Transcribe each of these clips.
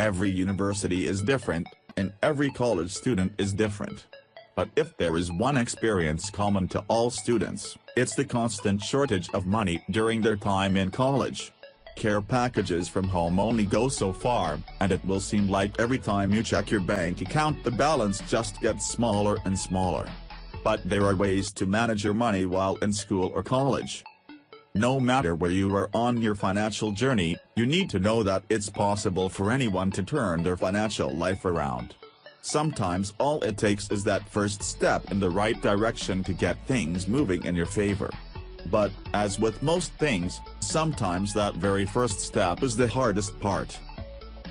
Every university is different, and every college student is different. But if there is one experience common to all students, it's the constant shortage of money during their time in college. Care packages from home only go so far, and it will seem like every time you check your bank account the balance just gets smaller and smaller. But there are ways to manage your money while in school or college. No matter where you are on your financial journey, you need to know that it's possible for anyone to turn their financial life around. Sometimes all it takes is that first step in the right direction to get things moving in your favor. But, as with most things, sometimes that very first step is the hardest part.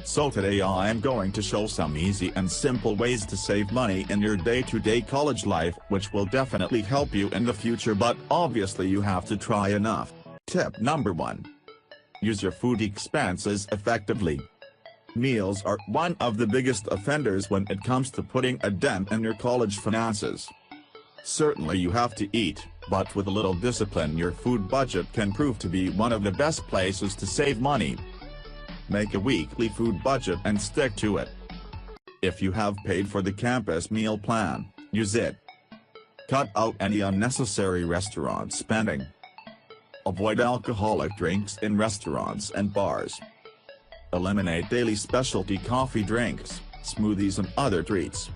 So today I am going to show some easy and simple ways to save money in your day-to-day college life, which will definitely help you in the future, but obviously you have to try enough. Tip number 1. Use your food expenses effectively. Meals are one of the biggest offenders when it comes to putting a dent in your college finances. Certainly you have to eat, but with a little discipline your food budget can prove to be one of the best places to save money. Make a weekly food budget and stick to it. If you have paid for the campus meal plan, use it. Cut out any unnecessary restaurant spending. Avoid alcoholic drinks in restaurants and bars. Eliminate daily specialty coffee drinks, smoothies and other treats.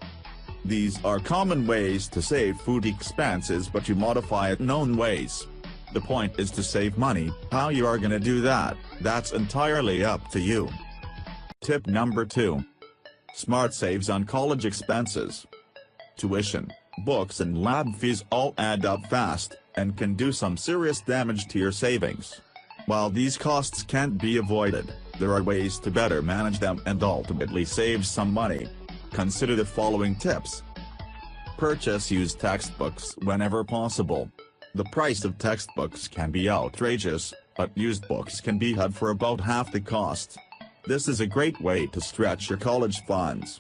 These are common ways to save food expenses, but you modify it known ways. The point is to save money. How you are gonna do that, that's entirely up to you. Tip number 2. Smart saves on college expenses. Tuition, books and lab fees all add up fast, and can do some serious damage to your savings. While these costs can't be avoided, there are ways to better manage them and ultimately save some money. Consider the following tips. Purchase used textbooks whenever possible. The price of textbooks can be outrageous, but used books can be had for about half the cost. This is a great way to stretch your college funds.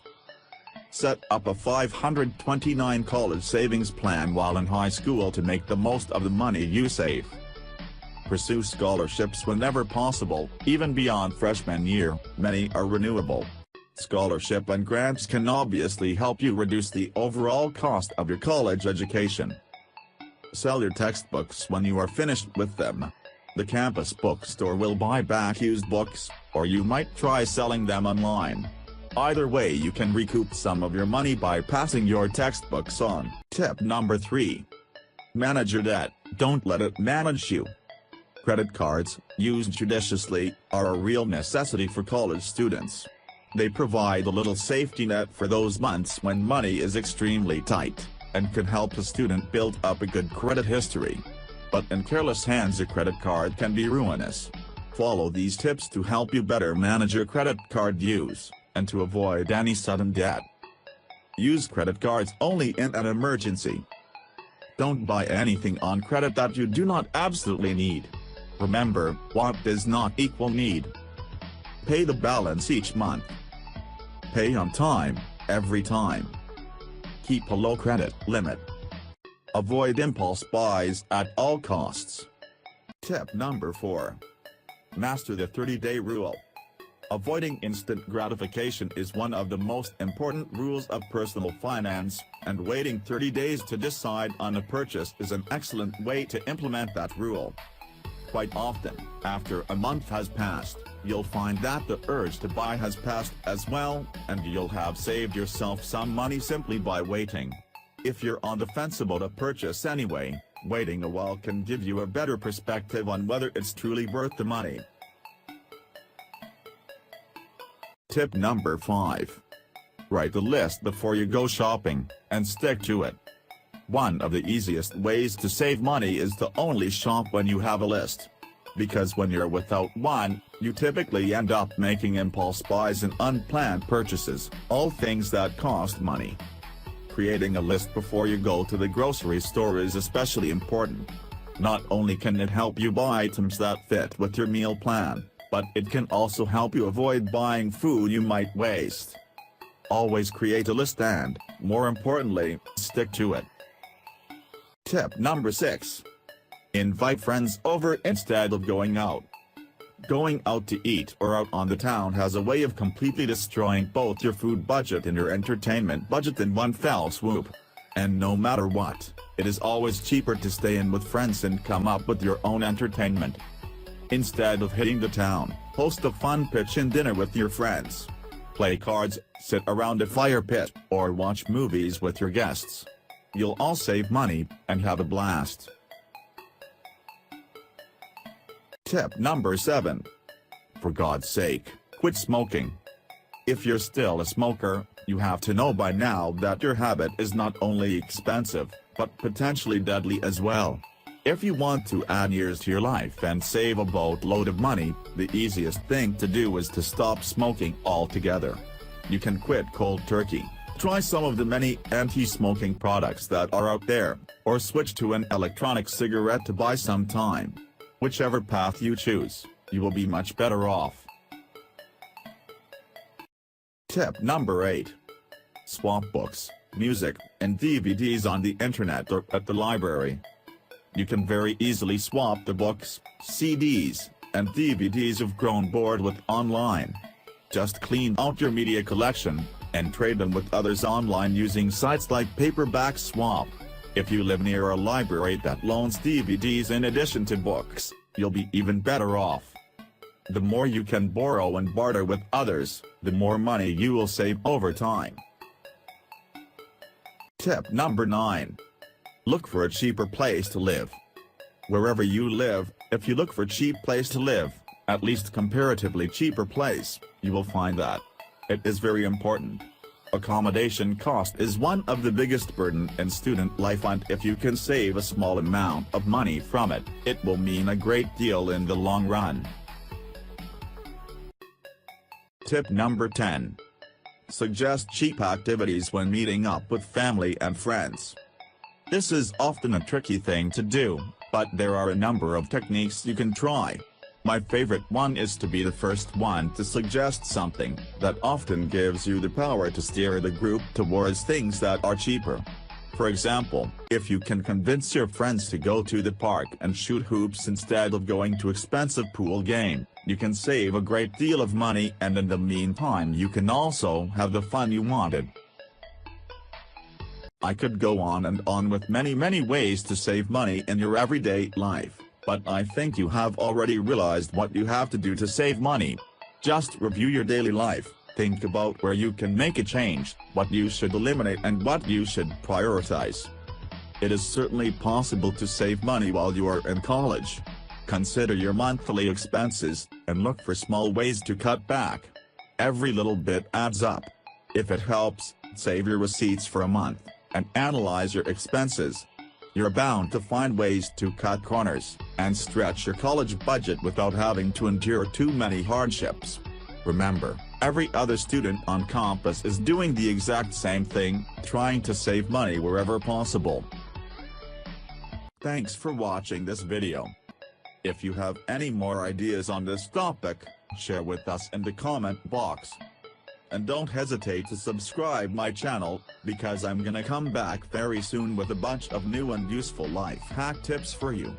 Set up a 529 college savings plan while in high school to make the most of the money you save. Pursue scholarships whenever possible, even beyond freshman year, many are renewable. Scholarship and grants can obviously help you reduce the overall cost of your college education. Sell your textbooks when you are finished with them. The campus bookstore will buy back used books, or you might try selling them online. Either way you can recoup some of your money by passing your textbooks on. Tip number 3. Manage your debt, don't let it manage you. Credit cards, used judiciously, are a real necessity for college students. They provide a little safety net for those months when money is extremely tight, and can help a student build up a good credit history. But in careless hands a credit card can be ruinous. Follow these tips to help you better manage your credit card use, and to avoid any sudden debt. Use credit cards only in an emergency. Don't buy anything on credit that you do not absolutely need. Remember, want does not equal need. Pay the balance each month. Pay on time, every time. Keep a low credit limit. Avoid impulse buys at all costs. Tip number 4. Master the 30-day rule. Avoiding instant gratification is one of the most important rules of personal finance, and waiting 30 days to decide on a purchase is an excellent way to implement that rule. Quite often, after a month has passed, you'll find that the urge to buy has passed as well, and you'll have saved yourself some money simply by waiting. If you're on the fence about a purchase anyway, waiting a while can give you a better perspective on whether it's truly worth the money. Tip number 5. Write a list before you go shopping, and stick to it. One of the easiest ways to save money is to only shop when you have a list. Because when you're without one, you typically end up making impulse buys and unplanned purchases, all things that cost money. Creating a list before you go to the grocery store is especially important. Not only can it help you buy items that fit with your meal plan, but it can also help you avoid buying food you might waste. Always create a list and, more importantly, stick to it. Tip number 6. Invite friends over instead of going out. Going out to eat or out on the town has a way of completely destroying both your food budget and your entertainment budget in one fell swoop. And no matter what, it is always cheaper to stay in with friends and come up with your own entertainment. Instead of hitting the town, host a fun pitch-in dinner with your friends. Play cards, sit around a fire pit, or watch movies with your guests. You'll all save money and have a blast. Tip number 7. For God's sake, quit smoking. If you're still a smoker, you have to know by now that your habit is not only expensive, but potentially deadly as well. If you want to add years to your life and save a boatload of money, the easiest thing to do is to stop smoking altogether. You can quit cold turkey. Try some of the many anti-smoking products that are out there, or switch to an electronic cigarette to buy some time. Whichever path you choose, you will be much better off. Tip number 8. Swap books, music, and DVDs on the internet or at the library. You can very easily swap the books, CDs, and DVDs you've grown bored with online. Just clean out your media collection, and trade them with others online using sites like Paperback Swap. If you live near a library that loans DVDs in addition to books, you'll be even better off. The more you can borrow and barter with others, the more money you will save over time. Tip number 9. Look for a cheaper place to live. Wherever you live, if you look for cheap place to live, at least comparatively cheaper place, you will find that it is very important. Accommodation cost is one of the biggest burden in student life, and if you can save a small amount of money from it, it will mean a great deal in the long run. Tip number 10. Suggest cheap activities when meeting up with family and friends. This is often a tricky thing to do, but there are a number of techniques you can try. My favorite one is to be the first one to suggest something. That often gives you the power to steer the group towards things that are cheaper. For example, if you can convince your friends to go to the park and shoot hoops instead of going to expensive pool game, you can save a great deal of money, and in the meantime you can also have the fun you wanted. I could go on and on with many ways to save money in your everyday life, but I think you have already realized what you have to do to save money. Just review your daily life, think about where you can make a change, what you should eliminate and what you should prioritize. It is certainly possible to save money while you are in college. Consider your monthly expenses, and look for small ways to cut back. Every little bit adds up. If it helps, save your receipts for a month, and analyze your expenses. You're bound to find ways to cut corners, and stretch your college budget without having to endure too many hardships. Remember, every other student on campus is doing the exact same thing, trying to save money wherever possible. Thanks for watching this video. If you have any more ideas on this topic, share with us in the comment box. And don't hesitate to subscribe my channel, because I'm gonna come back very soon with a bunch of new and useful life hack tips for you.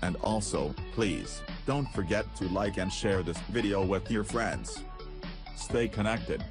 And also, please, don't forget to like and share this video with your friends. Stay connected.